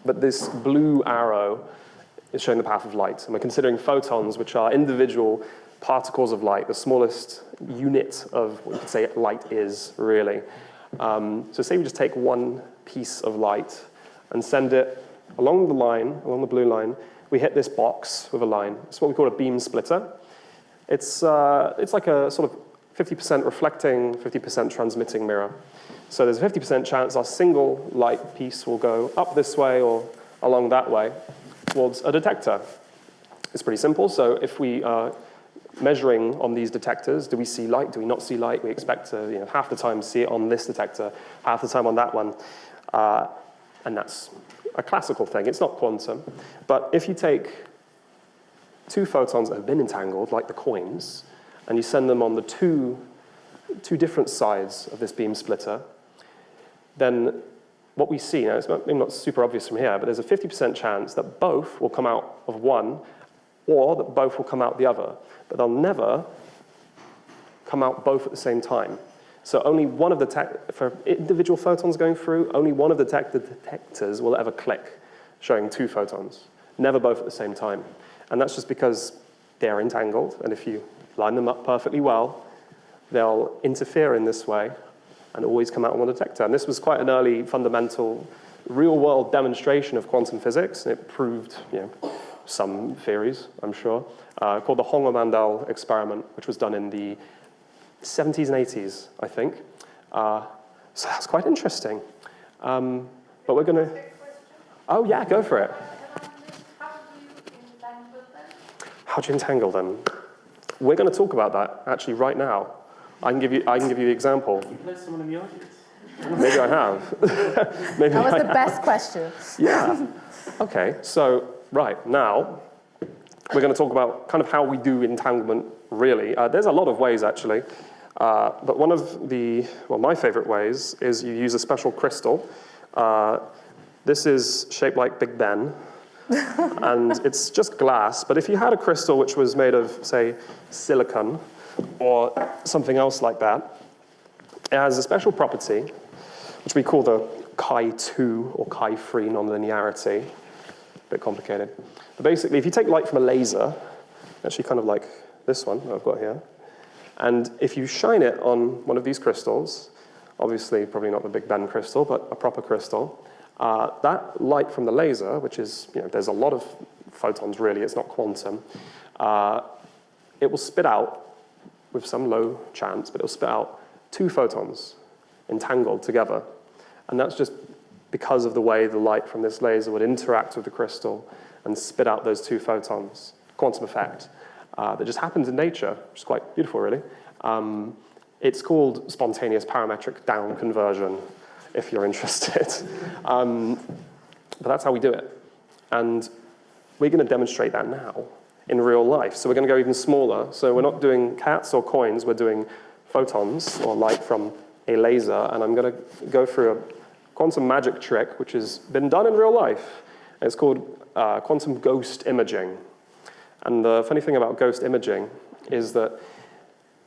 But this blue arrow is showing the path of light. And we're considering photons, which are individual particles of light, the smallest unit of what you could say light is, really. So say we just take one piece of light and send it along the line, along the blue line. We hit this box with a line. It's what we call a beam splitter. It's like a sort of 50% reflecting, 50% transmitting mirror. So there's a 50% chance our single light piece will go up this way or along that way towards a detector. It's pretty simple. So if we are measuring on these detectors, do we see light? Do we not see light? We expect to half the time see it on this detector, half the time on that one. And that's a classical thing. It's not quantum. But if you take two photons that have been entangled, like the coins, and you send them on the two different sides of this beam splitter, then what we see, now it's maybe not super obvious from here, but there's a 50% chance that both will come out of one, or that both will come out the other. But they'll never come out both at the same time. So only one of the, for individual photons going through, only one of the detectors will ever click, showing two photons. never both at the same time. And that's just because they're entangled, and if you line them up perfectly well, they'll interfere in this way and always come out on one detector. And this was quite an early fundamental real-world demonstration of quantum physics, and it proved some theories, I'm sure, called the Honger-Mandel experiment, which was done in the 70s and 80s, I think. So that's quite interesting. But we're going to... Oh, yeah, go for it. How do you entangle them? We're going to talk about that, actually, right now. I can give you the example. There's someone in the audience. Maybe I have. Maybe That was I the have. best question. Yeah. Okay, so, right, now, we're going to talk about kind of how we do entanglement, really. There's a lot of ways, actually. But one of my favorite ways is you use a special crystal. This is shaped like Big Ben. And it's just glass. But if you had a crystal which was made of, say, silicon or something else like that, it has a special property, which we call the chi2 or chi3 nonlinearity. A bit complicated. But basically, if you take light from a laser, actually kind of like this one that I've got here, and if you shine it on one of these crystals, obviously probably not the Big Ben crystal, but a proper crystal, that light from the laser, which is, there's a lot of photons really, it's not quantum, it will spit out, with some low chance, but it'll spit out 2 photons entangled together. And that's just because of the way the light from this laser would interact with the crystal and spit out those 2 photons, quantum effect, that just happens in nature, which is quite beautiful, really. It's called spontaneous parametric down conversion, if you're interested. But that's how we do it. And we're going to demonstrate that now in real life. So we're going to go even smaller. So we're not doing cats or coins, we're doing photons or light from a laser. And I'm going to go through a quantum magic trick, which has been done in real life. It's called quantum ghost imaging. And the funny thing about ghost imaging is that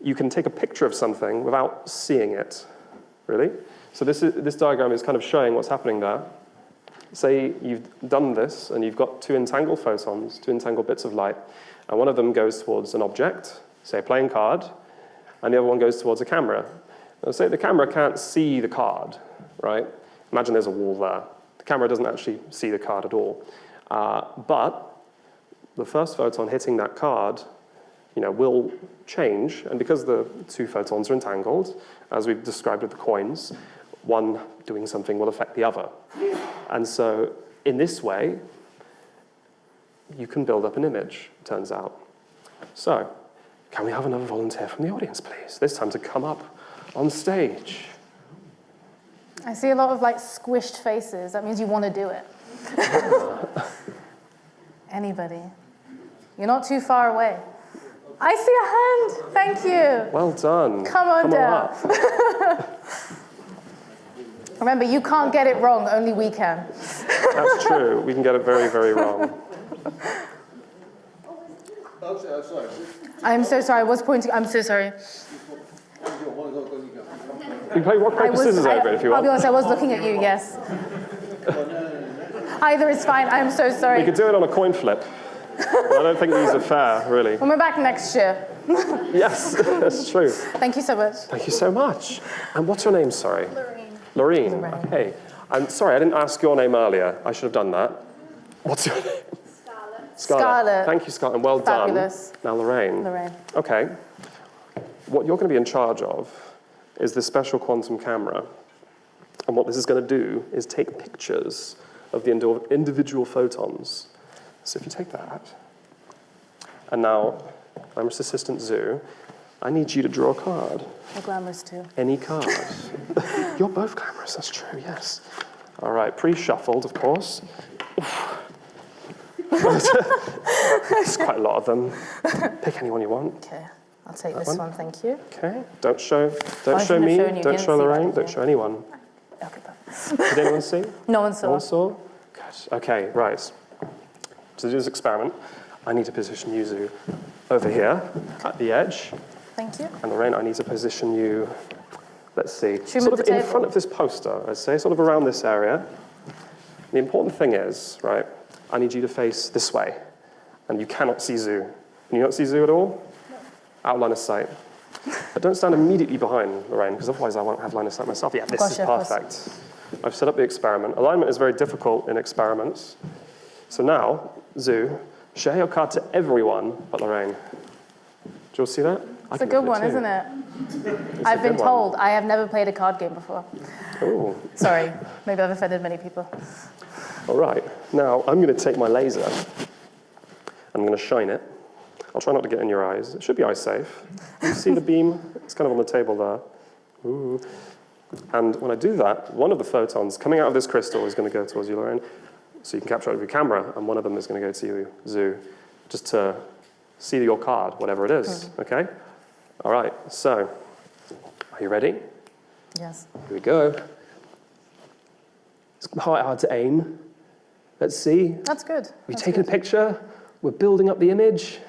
you can take a picture of something without seeing it, really. So this diagram is kind of showing what's happening there. Say you've done this, and you've got 2 entangled photons, 2 entangled bits of light, and one of them goes towards an object, say a playing card, and the other one goes towards a camera. Now, say the camera can't see the card, right? Imagine there's a wall there. The camera doesn't actually see the card at all. But the first photon hitting that card, will change, and because the 2 photons are entangled, as we've described with the coins, one doing something will affect the other. And so, in this way, you can build up an image, it turns out. So, can we have another volunteer from the audience, please? This time to come up on stage. I see a lot of squished faces. That means you want to do it. Anybody? You're not too far away. I see a hand. Thank you. Well done. Come on down. Up. Remember, you can't get it wrong. Only we can. That's true. We can get it very, very wrong. Sorry. I'm so sorry. I was pointing. I'm so sorry. You can play rock, paper, scissors over it if you want. I'll be honest, I was looking at you, yes. Either is fine. I'm so sorry. We could do it on a coin flip. I don't think these are fair, really. When we're back next year. Yes, that's true. Thank you so much. Thank you so much. And what's your name, sorry? Lorraine. Okay. I'm sorry, I didn't ask your name earlier. I should have done that. What's your name? Scarlett. Thank you, Scarlett, and well Fabulous. done. Now, Lorraine. Okay. What you're going to be in charge of is this special quantum camera. And what this is going to do is take pictures of the individual photons. So if you take that, and now I'm Mr. Assistant Zoo, I need you to draw a card. You're glamorous too. Any card. You're both glamorous, that's true, yes. All right, pre-shuffled, of course. There's quite a lot of them. Pick any one you want. Okay, I'll take this one, thank you. Okay, don't show me, don't show Lorraine, don't show anyone. Okay, Did anyone see? No one saw. No one saw? Good, okay, right. To do this experiment, I need to position you over here at the edge. Thank you. And Lorraine, I need to position you, let's see, Should we sort move of the in table? front of this poster, I'd say, sort of around this area. The important thing is, right, I need you to face this way. And you cannot see Zoo. Can you not see Zoo at all? No. Outline of sight. But don't stand immediately behind Lorraine, because otherwise I won't have line of sight myself. Yeah, this is perfect. I've set up the experiment. Alignment is very difficult in experiments. So now, Zoo, share your card to everyone but Lorraine. Do you all see that? It's a good one, isn't it? I've been told I have never played a card game before. Ooh. Sorry, maybe I've offended many people. All right, now I'm going to take my laser. I'm going to shine it. I'll try not to get in your eyes. It should be eye safe. You see the beam? It's kind of on the table there. Ooh. And when I do that, one of the photons coming out of this crystal is going to go towards you, Lorraine. So you can capture it with your camera, and one of them is going to go to you, Zoo, just to see your card, whatever it is, okay? All right, so are you ready? Yes. Here we go. It's quite hard to aim. Let's see. That's good. We've taken a picture. We're building up the image.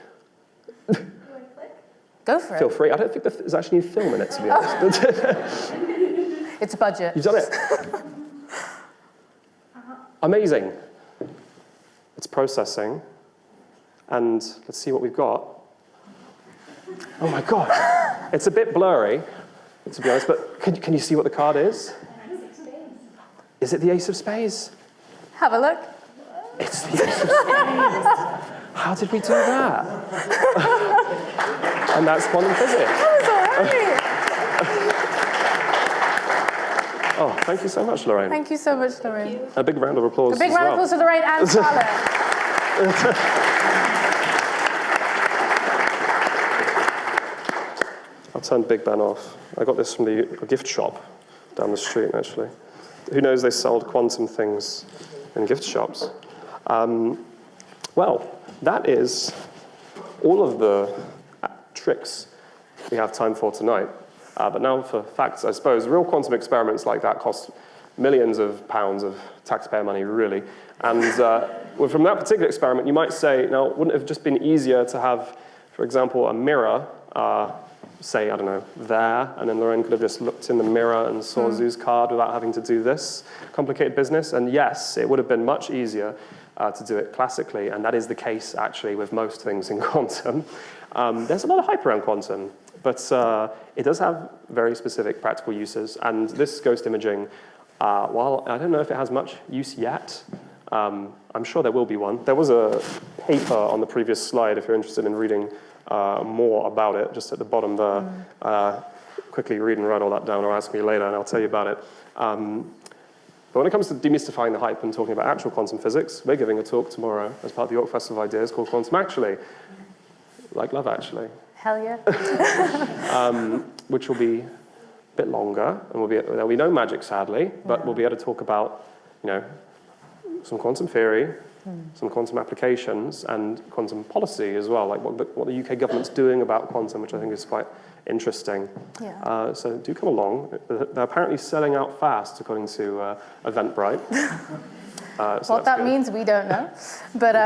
Go for it. Feel free. I don't think there's actually any film in it, to be honest. It's budget. You've done it. Amazing. It's processing. And let's see what we've got. Oh my God. It's a bit blurry, to be honest, but can you see what the card is? Is it the Ace of Spades? Have a look. It's the Ace of Spades. How did we do that? And that's quantum physics. That was all right. Oh, thank you so much, Lorraine. Thank you so much, Lorraine. A big round of applause. A big round of applause to Lorraine and Charlotte. I'll turn Big Ben off. I got this from a gift shop down the street, actually. Who knows they sold quantum things in gift shops? Well, that is all of the tricks we have time for tonight. But now for facts, I suppose. Real quantum experiments like that cost millions of pounds of taxpayer money, really. And well, from that particular experiment, you might say, now, wouldn't it have just been easier to have, for example, a mirror, say, I don't know, there, and then Lorraine could have just looked in the mirror and saw Zoo's card without having to do this complicated business? And yes, it would have been much easier to do it classically, and that is the case, actually, with most things in quantum. There's a lot of hype around quantum, but it does have very specific practical uses, and this ghost imaging, while I don't know if it has much use yet, I'm sure there will be one. There was a paper on the previous slide, if you're interested in reading more about it, just at the bottom there. Quickly read and write all that down, or ask me later, and I'll tell you about it. But when it comes to demystifying the hype and talking about actual quantum physics, we're giving a talk tomorrow as part of the York Festival of Ideas called Quantum Actually. Like Love Actually. Hell yeah. Which will be a bit longer, and there'll be no magic, sadly, but we'll be able to talk about, some quantum theory, some quantum applications, and quantum policy as well, like what the UK government's doing about quantum, which I think is quite interesting. Yeah. So do come along. They're apparently selling out fast, according to Eventbrite. What that means, we don't know. But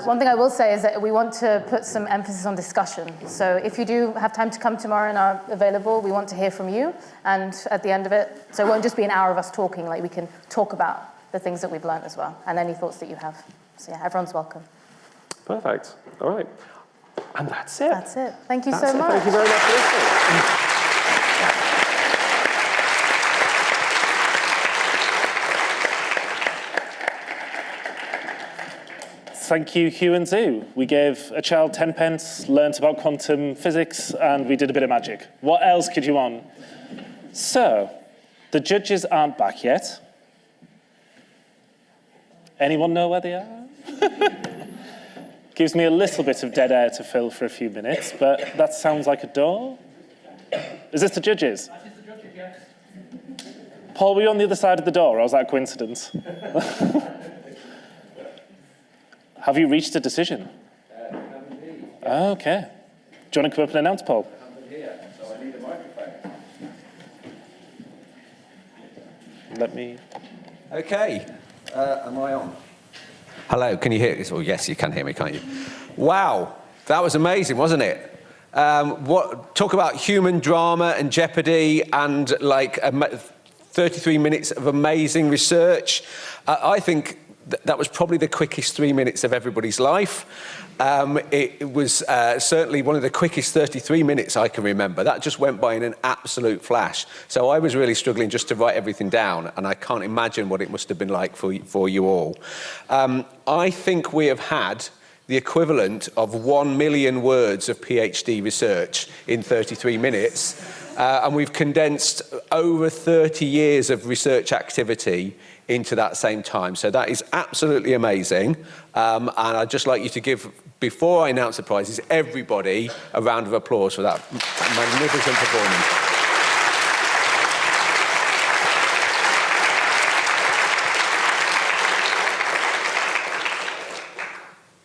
one thing I will say is that we want to put some emphasis on discussion. So if you do have time to come tomorrow and are available, we want to hear from you. And at the end of it, so it won't just be an hour of us talking, like we can talk about the things that we've learned as well, and any thoughts that you have. So yeah, everyone's welcome. Perfect. All right. And that's it. That's it. Thank you so much. Thank you very much for listening. Thank you, Hugh and Zoo. We gave a child 10 pence, learnt about quantum physics, and we did a bit of magic. What else could you want? So, the judges aren't back yet. Anyone know where they are? Gives me a little bit of dead air to fill for a few minutes, but that sounds like a door. Is this the judges? That is the judges, yes. Paul, were you on the other side of the door, or was that a coincidence? Have you reached a decision? Okay. Do you want to come up and announce, Paul? I'm here, so I need a microphone. Let me... Okay. Am I on? Hello, can you hear this? Oh, yes, you can hear me, can't you? Wow, that was amazing, wasn't it? Talk about human drama and jeopardy and like 33 minutes of amazing research. I think that was probably the quickest 3 minutes of everybody's life. It was certainly one of the quickest 33 minutes I can remember. That just went by in an absolute flash. So I was really struggling just to write everything down, and I can't imagine what it must have been like for you all. I think we have had the equivalent of 1 million words of PhD research in 33 minutes, and we've condensed over 30 years of research activity into that same time. So that is absolutely amazing. And I'd just like you to give, before I announce the prizes, everybody a round of applause for that magnificent performance.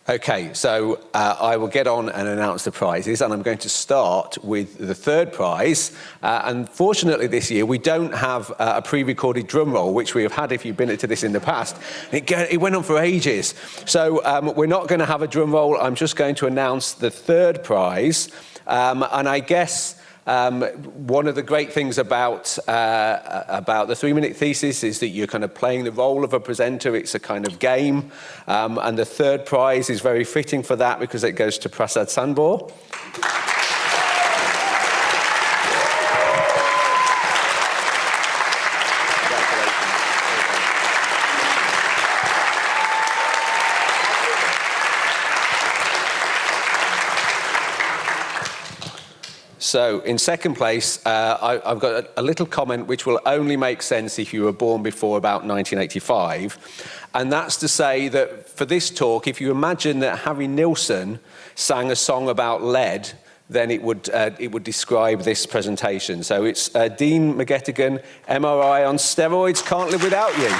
Okay, so I will get on and announce the prizes, and I'm going to start with the third prize. Unfortunately, this year we don't have a pre-recorded drum roll, which we have had if you've been to this in the past. It went on for ages. So we're not going to have a drum roll. I'm just going to announce the third prize. And I guess one of the great things about the 3 Minute Thesis is that you're kind of playing the role of a presenter. It's a kind of game. And the third prize is very fitting for that because it goes to Prasad Sanbor. So in second place, I've got a little comment which will only make sense if you were born before about 1985. And that's to say that for this talk, if you imagine that Harry Nilsson sang a song about lead, then it would describe this presentation. So it's Dean McGettigan, MRI on steroids, can't live without you.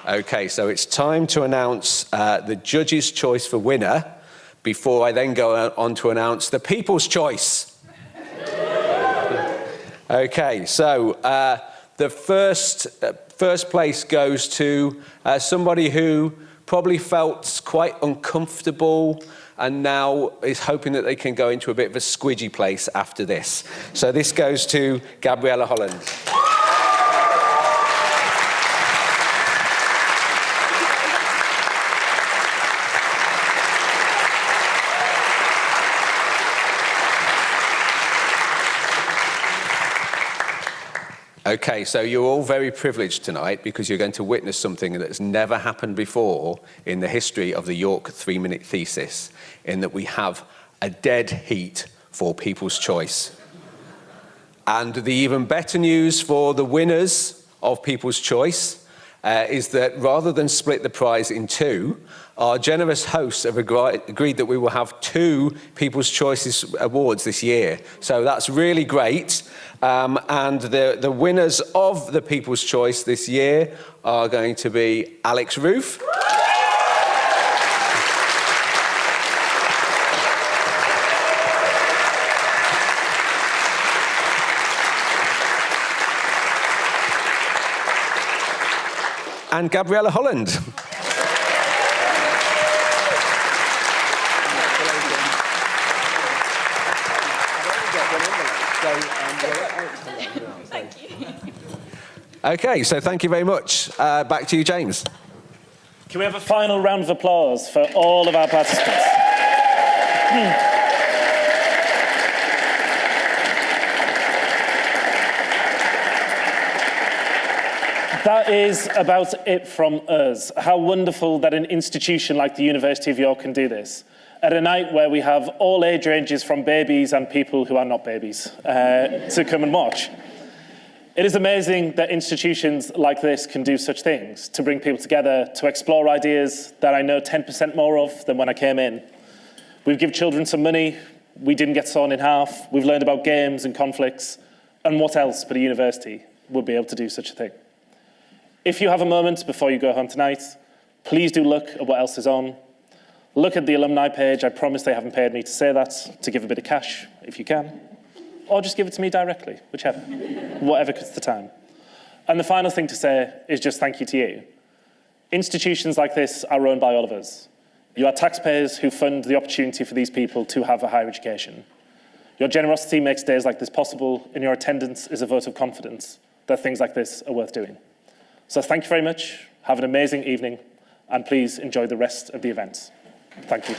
Okay, so it's time to announce the judge's choice for winner before I then go on to announce the people's choice. Okay, so the first place goes to somebody who probably felt quite uncomfortable and now is hoping that they can go into a bit of a squidgy place after this. So this goes to Gabriella Holland. Okay, so you're all very privileged tonight because you're going to witness something that has never happened before in the history of the York 3 Minute Thesis, in that we have a dead heat for People's Choice. And the even better news for the winners of People's Choice is that rather than split the prize in two, our generous hosts have agreed that we will have 2 People's Choice Awards this year. So that's really great. And the winners of the People's Choice this year are going to be Alex Roof. And Gabriella Holland. Okay, so thank you very much. Back to you, James. Can we have a final round of applause for all of our participants? That is about it from us. How wonderful that an institution like the University of York can do this. At a night where we have all age ranges from babies and people who are not babies to come and watch. It is amazing that institutions like this can do such things, to bring people together, to explore ideas that I know 10% more of than when I came in. We've given children some money, we didn't get sawn in half, we've learned about games and conflicts, and what else but a university would be able to do such a thing. If you have a moment before you go home tonight, please do look at what else is on. Look at the alumni page. I promise they haven't paid me to say that, to give a bit of cash, if you can. Or just give it to me directly, whichever. Whatever cuts the time. And the final thing to say is just thank you to you. Institutions like this are run by all of us. You are taxpayers who fund the opportunity for these people to have a higher education. Your generosity makes days like this possible, and your attendance is a vote of confidence that things like this are worth doing. So thank you very much, have an amazing evening, and please enjoy the rest of the event. Thank you.